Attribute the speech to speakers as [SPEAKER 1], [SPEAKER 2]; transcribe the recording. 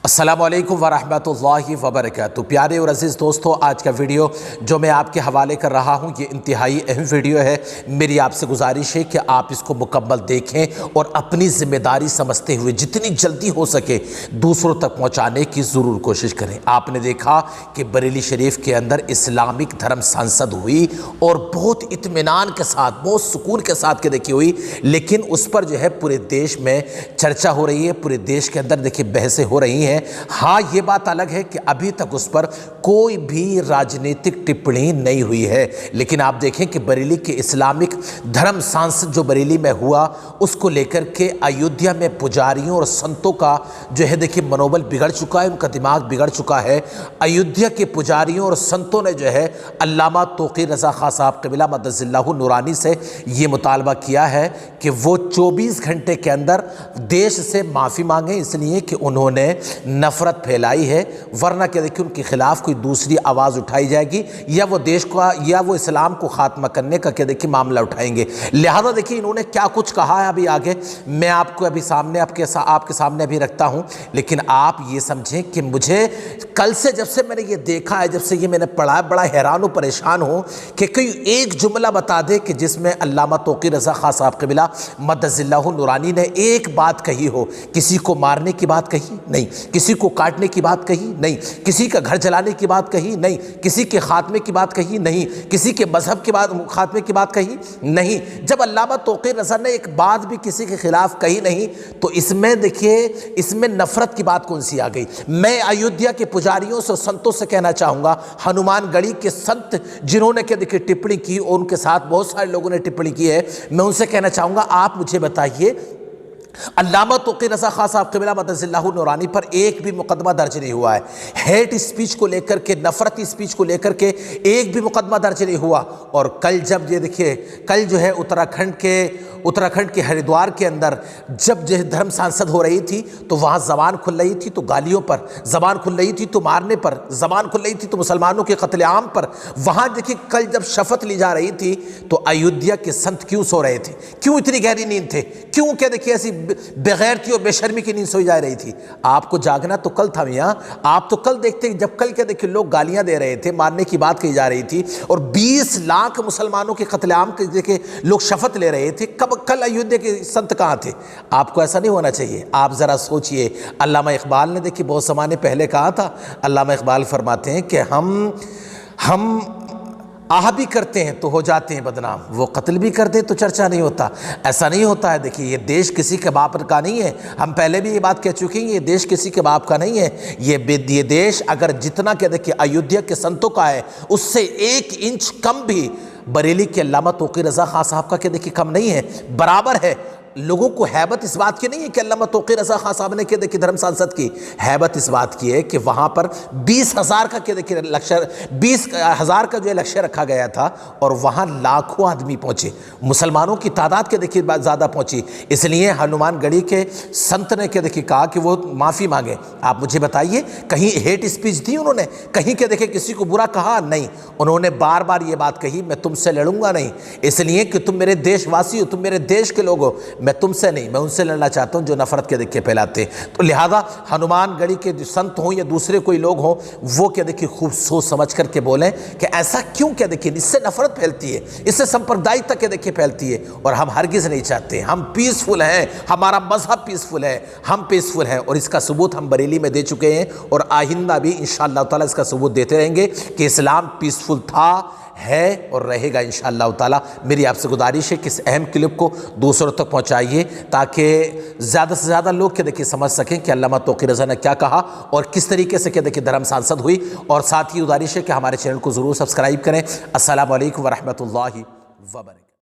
[SPEAKER 1] अस्सलामुअलैकुम वरहमतुल्लाहि वबरकातुहू। प्यारे और अज़ीज़ दोस्तों, आज का वीडियो जो मैं आपके हवाले कर रहा हूँ ये इंतहाई अहम वीडियो है। मेरी आपसे गुजारिश है कि आप इसको मुकम्मल देखें और अपनी ज़िम्मेदारी समझते हुए जितनी जल्दी हो सके दूसरों तक पहुँचाने की ज़रूर कोशिश करें। आपने देखा कि बरेली शरीफ के अंदर इस्लामिक धर्म संसद हुई और बहुत इत्मीनान के साथ, बहुत सुकून के साथ के देखी हुई, लेकिन उस पर जो है पूरे देश में चर्चा हो रही है, पूरे देश के अंदर देखिए बहसें हो रही हैं। हाँ, ये बात अलग है कि अभी तक उस पर कोई भी राजनीतिक टिप्पणी नहीं हुई है, लेकिन आप देखें कि बरेली के इस्लामिक धर्म सांसद जो बरेली में हुआ उसको लेकर के अयोध्या में पुजारियों और संतों का जो है देखिए मनोबल बिगड़ चुका है, उनका दिमाग बिगड़ चुका है। अयोध्या के पुजारियों और संतों ने जो है अल्लामा तोक़ी रज़ा खां साहब क़िबला मद्दज़िल्लाहु नूरानी से ये मुतालबा किया है कि वो 24 घंटे के अंदर देश से माफ़ी मांगे, इसलिए कि उन्होंने नफ़रत फैलाई है, वरना क्या देखिए उनके खिलाफ कोई दूसरी आवाज़ उठाई जाएगी या वो देश का या वो इस्लाम को ख़ात्मा करने का क्या देखिए मामला उठाएंगे। लिहाजा देखिए इन्होंने क्या कुछ कहा है अभी आगे मैं आपको अभी सामने आपके सामने अभी रखता हूँ, लेकिन आप ये समझें कि मुझे कल से जब से मैंने ये देखा है, जब से ये मैंने पढ़ा है, बड़ा हैरान और परेशान हूँ कि कोई एक जुमला बता दे कि जिसमें अल्लामा तोक़ी रज़ा खां साहब क़िबला मद्दज़िल्लाहु नूरानी ने एक बात कही हो। किसी को मारने की बात कही नहीं, किसी को काटने की बात कही नहीं, किसी का घर जलाने की बात कही नहीं, किसी के खात्मे की बात कही नहीं, किसी के मजहब के बाद खात्मे की बात कही नहीं। जब अल्लामा तोक़ी रज़ा ने एक बात भी किसी के खिलाफ कही नहीं तो इसमें देखिए इसमें नफरत की बात कौन सी आ गई। मैं अयोध्या के पुजारियों से, संतों से कहना चाहूँगा, हनुमानगढ़ी के संत जिन्होंने क्या देखिए टिप्पणी की और उनके साथ बहुत सारे लोगों ने टिप्पणी की है, मैं उनसे कहना चाहूँगा आप मुझे बताइए अल्लामा तोक़ी रज़ा खां साहब क़िबला मद्दज़िल्लाहु नूरानी पर एक भी मुकदमा दर्ज नहीं हुआ है। हेट स्पीच को लेकर के, नफ़रती स्पीच को लेकर के एक भी मुकदमा दर्ज नहीं हुआ। और कल जब ये देखिए कल जो है उत्तराखंड के हरिद्वार के अंदर जब जो धर्म सांसद हो रही थी तो वहाँ ज़बान खुल रही थी तो गालियों पर, ज़बान खुल रही थी तो मारने पर, ज़बान खुल रही थी तो मुसलमानों के कत्लेआम पर। वहाँ देखिए कल जब शपथ ली जा रही थी तो अयोध्या के संत क्यों सो रहे थे, क्यों इतनी गहरी नींद थे, क्यों क्या देखिए ऐसी बेगैरती और बेशर्मी की नींद सोई जा रही थी। आपको जागना तो कल था मियाँ, आप तो कल देखते जब कल क्या देखिए लोग गालियाँ दे रहे थे, मारने की बात कही जा रही थी और 20 लाख मुसलमानों के कत्लेआम के देखिए लोग शपथ ले रहे थे। कल अयोध्या के संत कहाँ थे? आपको ऐसा नहीं होना चाहिए। आप ज़रा सोचिए, अल्लामा इकबाल ने देखिए बहुत ज़माने पहले कहा था, अल्लामा इकबाल फरमाते हैं कि हम आह भी करते हैं तो हो जाते हैं बदनाम, वो कत्ल भी कर दे तो चर्चा नहीं होता। ऐसा नहीं होता है। देखिए ये देश किसी के बाप का नहीं है, हम पहले भी ये बात कह चुके हैं, ये देश किसी के बाप का नहीं है। ये देश अगर जितना क्या देखिए अयोध्या के संतों का है उससे 1 इंच कम भी बरेली के अल्लामा तोक़ी रज़ा खां साहब का क्या देखिए कम नहीं है, बराबर है। लोगों को हैबत इस बात की नहीं है कि अल्लामा तोक़ी रज़ा खां साहब ने क्या देखिए धर्म सांसद की हैबत इस बात की है कि वहाँ पर 20,000 का क्या देखिए लक्ष्य, 20,000 का जो है लक्ष्य रखा गया था और वहाँ लाखों आदमी पहुँचे, मुसलमानों की तादाद क्या देखिए ज़्यादा पहुँची। इसलिए हनुमानगढ़ी के संत ने क्या देखिए कहा कि वो माफ़ी मांगे। आप मुझे बताइए कहीं हेट स्पीच दी उन्होंने, कहीं क्या देखिए किसी को बुरा कहा? नहीं। उन्होंने बार बार ये बात कही मैं तुमसे लड़ूंगा नहीं, इसलिए कि तुम मेरे देशवासी हो, तुम मेरे देश के लोग हो, मैं तुमसे नहीं, मैं उनसे लड़ना चाहता हूं जो नफरत के देखिए फैलाते हैं। तो लिहाजा हनुमानगढ़ी के जो संत हों या दूसरे कोई लोग हों वो क्या देखिए खूब सोच समझ करके बोलें कि ऐसा क्यों क्या देखिए इससे नफरत फैलती है, इससे सांप्रदायिकता क्या देखिए फैलती है। और हम हरगिज़ नहीं चाहते, हम पीसफुल हैं, हमारा मजहब पीसफुल है, हम पीसफुल हैं और इसका सबूत हम बरेली में दे चुके हैं और आइंदा भी इंशाअल्लाह ताला इसका सबूत देते रहेंगे कि इस्लाम पीसफुल था, है और रहेगा इंशाअल्लाह ताला। मेरी आपसे गुजारिश है कि इस अहम क्लिप को दूसरों तक पहुंचाइए ताकि ज़्यादा से ज़्यादा लोग क्या देखिए समझ सकें कि अल्लामा तोक़ी रज़ा ने क्या कहा और किस तरीके से क्या देखिए धर्म सांसद हुई। और साथ ही गुजारिश है कि हमारे चैनल को ज़रूर सब्सक्राइब करें। अस्सलामु अलैकुम वरहमतुल्लाहि वबरकातुहू।